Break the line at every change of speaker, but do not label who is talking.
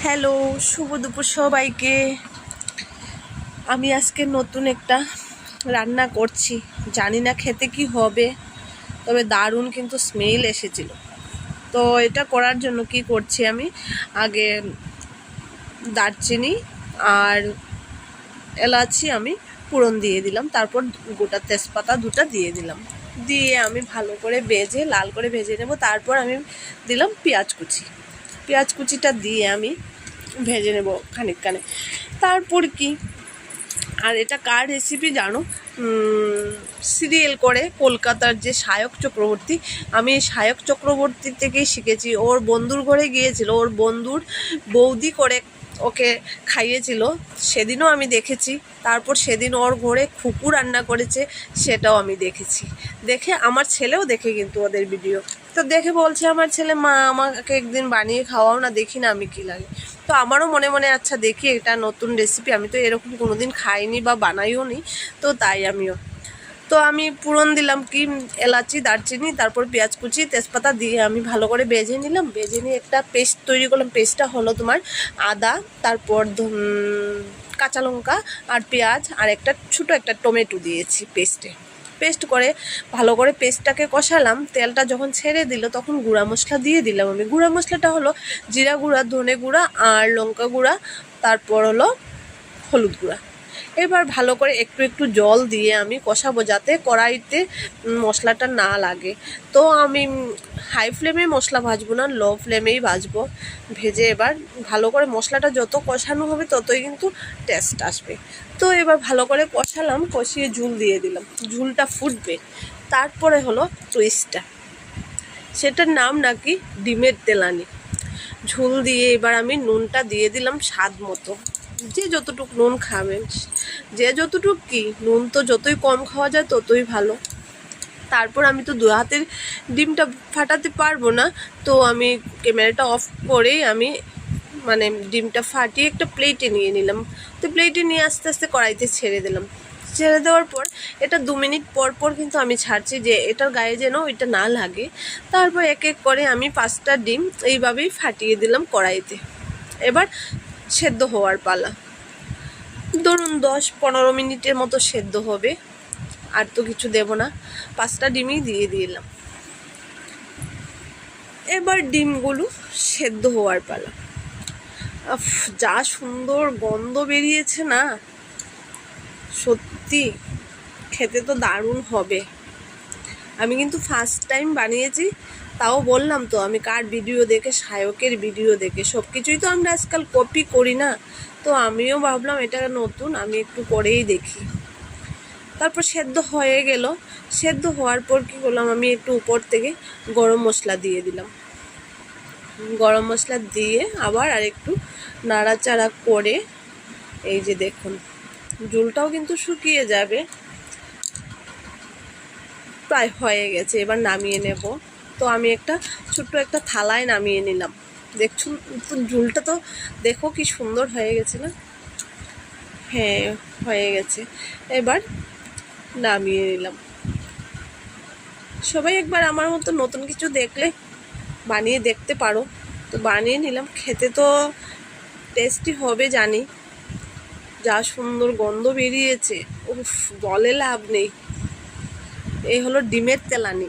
Hello, শুভ দুপুর সবাইকে। আমি আজকে নতুন একটা রান্না করছি, জানি না খেতে কি হবে, তবে দারুণ কিন্তু স্মেল এসেছিল। তো এটা করার জন্য কি করছি, আমি আগে দারচিনি আর এলাচি আমি ফোড়ন দিয়ে দিলাম, তারপর গোটা তেজপাতা দুটো দিয়ে দিলাম, দিয়ে আমি ভালো করে ভেজে লাল করে ভেজে নেব। তারপর আমি দিলাম পেঁয়াজ কুচিটা দিয়ে আমি ভেজে নেব খানিকখানে। তারপর কি, আর এটা কার রেসিপি জানো, সিরিয়াল করে কলকাতার যে সায়ক চক্রবর্তী, আমি সায়ক চক্রবর্তী থেকেই শিখেছি। ওর বন্ধুর ঘরে গিয়েছিল, ওর বন্ধুর বৌদি করে ওকে খাইয়েছিল, সেদিনও আমি দেখেছি। তারপর সেদিন ওর ঘরে খুকু রান্না করেছে, সেটাও আমি দেখেছি। দেখে আমার ছেলেও দেখে কিন্তু ওদের ভিডিও, তো দেখে বলছে আমার ছেলে, মা আমাকে একদিন বানিয়ে খাওয়াও না, দেখি না আমি কী লাগে। তো আমারও মনে মনে আচ্ছা দেখি, এটা নতুন রেসিপি, আমি তো এরকম কোনোদিন খাইনি বা বানাইও নি, তো তাই আমি পুরন দিলাম কি এলাচি দারচিনি, তারপর পেঁয়াজ কুচি তেজপাতা দিয়ে আমি ভালো করে ভেজে নিলাম। ভেজে নিয়ে একটা পেস্ট তৈরি করলাম। পেস্টটা হলো তোমার আদা, তারপর কাঁচা লঙ্কা আর পেঁয়াজ আর একটা ছোটো একটা টমেটো দিয়েছি পেস্ট করে ভালো করে পেস্টটাকে কষালাম। তেলটা যখন ছেড়ে দিল তখন গুঁড়া মশলা দিয়ে দিলাম আমি। গুঁড়া মশলাটা হলো জিরা গুঁড়া, ধনে গুঁড়া আর লঙ্কা গুঁড়া, তারপর হলো হলুদ গুঁড়া। এবার ভালো করে একটু জল দিয়ে আমি কষাবো, যাতে কড়াইতে মশলাটা না লাগে। তো আমি হাই ফ্লেমে মশলা ভাজবো না, লো ফ্লেমেই ভাজবো। ভেজে এবার ভালো করে মশলাটা যত কষানো হবে ততই কিন্তু টেস্ট আসবে। তো এবার ভালো করে কষালাম, কষিয়ে ঝুল দিয়ে দিলাম, ঝুলটা ফুটবে। তারপরে হলো টুইস্টটা, সেটার নাম নাকি ডিমের তেলানি। ঝুল দিয়ে এবার আমি নুনটা দিয়ে দিলাম স্বাদ মতো, যে যতটুকু নুন খাবেন, যে যতটুকু কি নুন তো যতই কম খাওয়া যায় ততই ভালো। তারপর আমি তো দু হাতের ডিমটা ফাটাতে পারবো না, তো আমি ক্যামেরাটা অফ করেই আমি ডিমটা ফাটিয়ে একটা প্লেটে নিয়ে নিলাম। তো প্লেটে নিয়ে আস্তে আস্তে কড়াইতে ছেড়ে দিলাম। ছেড়ে দেওয়ার পর এটা 2 মিনিট পর কিন্তু আমি ছাড়ছি, যে এটার গায়ে যেন এটা না লাগে। তারপর এক এক করে আমি 5টা ডিম এইভাবেই ফাটিয়ে দিলাম কড়াইতে। এবার সেদ্ধ হওয়ার পালা, ধরুন 10-15 মিনিটের মতো সেদ্ধ হবে, আর তো কিছু দেব না। 5টা ডিমই দিয়ে দিলাম। এবার ডিমগুলো সেদ্ধ হওয়ার পালা। যা সুন্দর গন্ধ বেরিয়েছে না, সত্যি খেতে তো দারুণ হবে। আমি কিন্তু ফার্স্ট টাইম বানিয়েছি, তাও বললাম তো আমি কার ভিডিও দেখে, সায়কের ভিডিও দেখে। সব কিছুই তো আমরা আজকাল কপি করি না, তো আমিও ভাবলাম এটা নতুন, আমি একটু করেই দেখি। তারপর সেদ্ধ হয়ে গেল। সেদ্ধ হওয়ার পর কী করলাম, আমি একটু উপর থেকে গরম মশলা দিয়ে দিলাম। গরম মশলা দিয়ে আবার আর একটু নাড়াচাড়া করে, এই যে দেখুন ঝোলটাও কিন্তু শুকিয়ে যাবে, প্রায় হয়ে গেছে। এবার নামিয়ে নেব। তো আমি ছোট্ট একটা থালায় নামিয়ে নিলাম। দেখছুন তো ঝোলটা, তো দেখো কি সুন্দর হয়ে গেছে না? হ্যাঁ, হয়ে গেছে। এবার নামিয়ে নিলাম। সবাই একবার আমার মতো নতুন কিছু দেখলে বানিয়ে দেখতে পারো। তো বানিয়ে নিলাম। খেতে তো টেস্টি হবে জানি, যা সুন্দর গন্ধ বেরিয়েছে, উফ, বলে লাভ নেই। এই হলো ডিমের তেলানি।